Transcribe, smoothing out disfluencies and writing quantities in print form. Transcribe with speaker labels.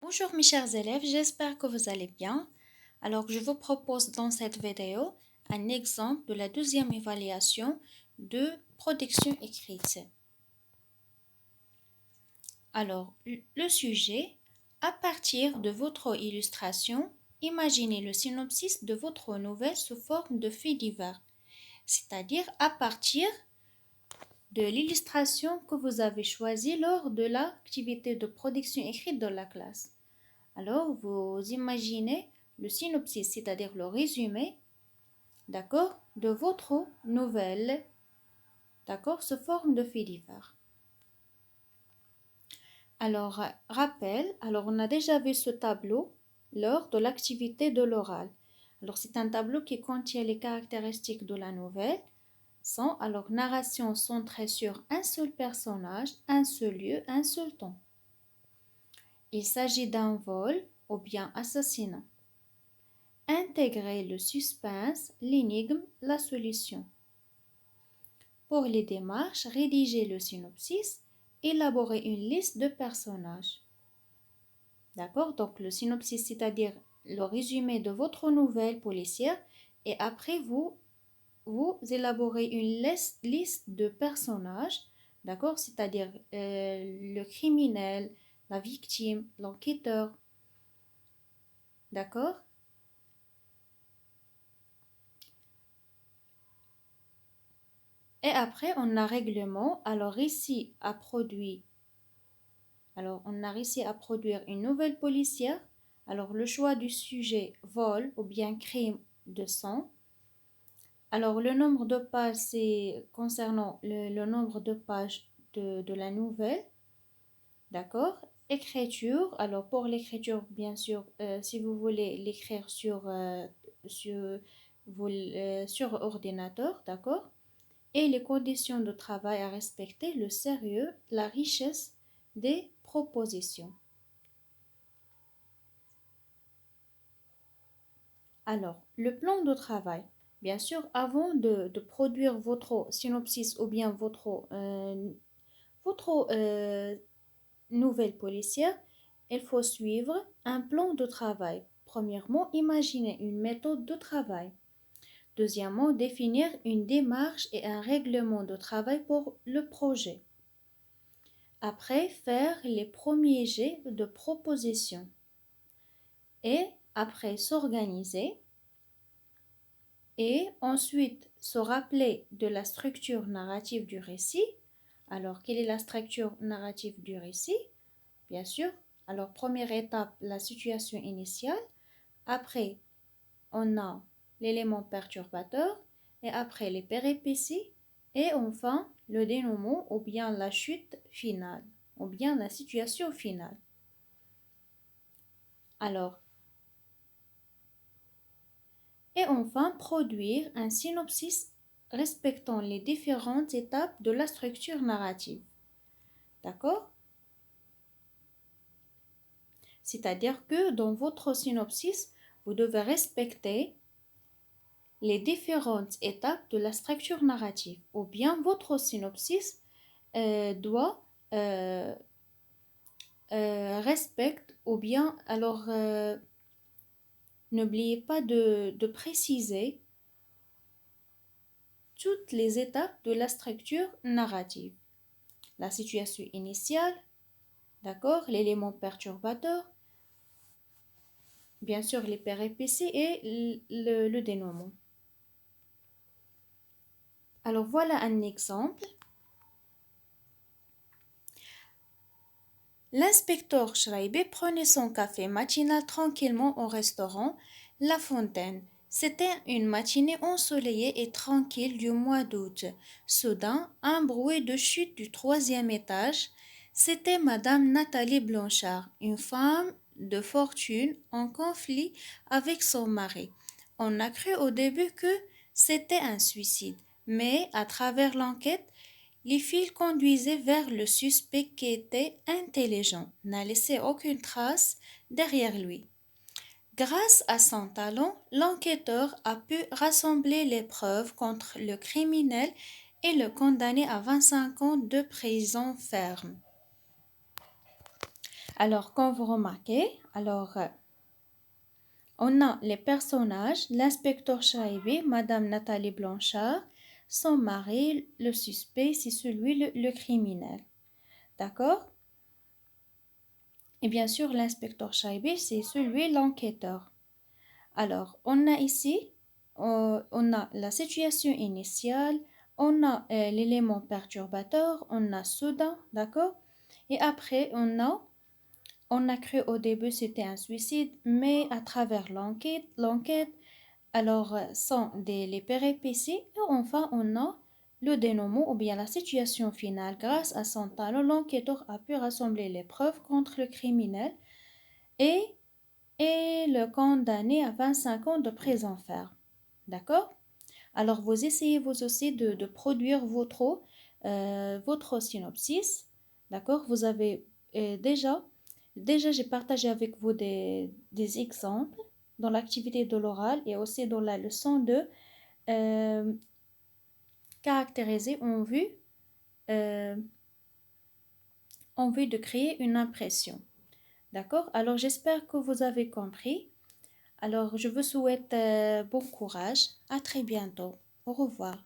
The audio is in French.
Speaker 1: Bonjour mes chers élèves, j'espère que vous allez bien. Alors, je vous propose dans cette vidéo un exemple de la deuxième évaluation de protection écrite. Alors, le sujet, à partir de votre illustration, imaginez le synopsis de votre nouvelle sous forme de faits divers, c'est-à-dire à partir de l'illustration que vous avez choisie lors de l'activité de production écrite de la classe. Alors, vous imaginez le synopsis, c'est-à-dire le résumé, d'accord, de votre nouvelle, d'accord, sous forme de faits divers. Alors, rappel, alors on a déjà vu ce tableau lors de l'activité de l'oral. Alors, c'est un tableau qui contient les caractéristiques de la nouvelle, sans, alors, narration centrée sur un seul personnage, un seul lieu, un seul temps. Il s'agit d'un vol ou bien assassinat. Intégrer le suspense, l'énigme, la solution. Pour les démarches, rédiger le synopsis, élaborer une liste de personnages. D'accord? Donc le synopsis, c'est-à-dire le résumé de votre nouvelle policière, et après vous élaborez une liste de personnages, d'accord? C'est-à-dire le criminel, la victime, l'enquêteur, d'accord? Et après, on a règlement. Alors ici, on a réussi à produire une nouvelle policière. Alors le choix du sujet, vol ou bien crime de sang. Alors le nombre de pages, c'est concernant le nombre de pages de la nouvelle. D'accord? Écriture. Alors pour l'écriture, bien sûr, si vous voulez l'écrire sur, sur ordinateur, d'accord? Et les conditions de travail à respecter, le sérieux, la richesse des propositions. Alors, le plan de travail. Bien sûr, avant de produire votre synopsis ou bien votre nouvelle policière, il faut suivre un plan de travail. Premièrement, imaginer une méthode de travail. Deuxièmement, définir une démarche et un règlement de travail pour le projet. Après, faire les premiers jets de propositions. Et après, s'organiser. Et ensuite, se rappeler de la structure narrative du récit. Alors, quelle est la structure narrative du récit? Bien sûr. Alors, première étape, la situation initiale. Après, on a l'élément perturbateur. Et après, les péripéties. Et enfin, le dénouement ou bien la chute finale, ou bien la situation finale. Alors, et enfin, produire un synopsis respectant les différentes étapes de la structure narrative. D'accord? C'est-à-dire que dans votre synopsis, vous devez respecter les différentes étapes de la structure narrative. Ou bien votre synopsis doit respecte, ou bien alors n'oubliez pas de préciser toutes les étapes de la structure narrative. La situation initiale, d'accord, l'élément perturbateur, bien sûr les péripéties et le dénouement. Alors voilà un exemple. L'inspecteur Schreiber prenait son café matinal tranquillement au restaurant La Fontaine. C'était une matinée ensoleillée et tranquille du mois d'août. Soudain, un bruit de chute du troisième étage. C'était Madame Nathalie Blanchard, une femme de fortune en conflit avec son mari. On a cru au début que c'était un suicide, mais à travers l'enquête, les fils conduisaient vers le suspect qui était intelligent, n'a laissé aucune trace derrière lui. Grâce à son talent, l'enquêteur a pu rassembler les preuves contre le criminel et le condamner à 25 ans de prison ferme. Alors, quand vous remarquez, on a les personnages, l'inspecteur Chaibi, Madame Nathalie Blanchard, son mari, le suspect, c'est celui, le criminel. D'accord? Et bien sûr, l'inspecteur Chaibi, c'est celui, l'enquêteur. Alors, on a ici, on a la situation initiale, on a l'élément perturbateur, on a soudain, d'accord? Et après, on a cru au début c'était un suicide, mais à travers l'enquête, alors sont les péripéties, et enfin on a le dénouement ou bien la situation finale. Grâce à son talent, l'enquêteur a pu rassembler les preuves contre le criminel et, et le condamner à 25 ans de prison ferme. D'accord? Alors vous essayez vous aussi de produire votre synopsis. D'accord? Vous avez déjà j'ai partagé avec vous des exemples dans l'activité de l'oral et aussi dans la leçon de euh, caractériser euh, en vue de créer une impression. D'accord? Alors j'espère que vous avez compris. Alors je vous souhaite bon courage. À très bientôt. Au revoir.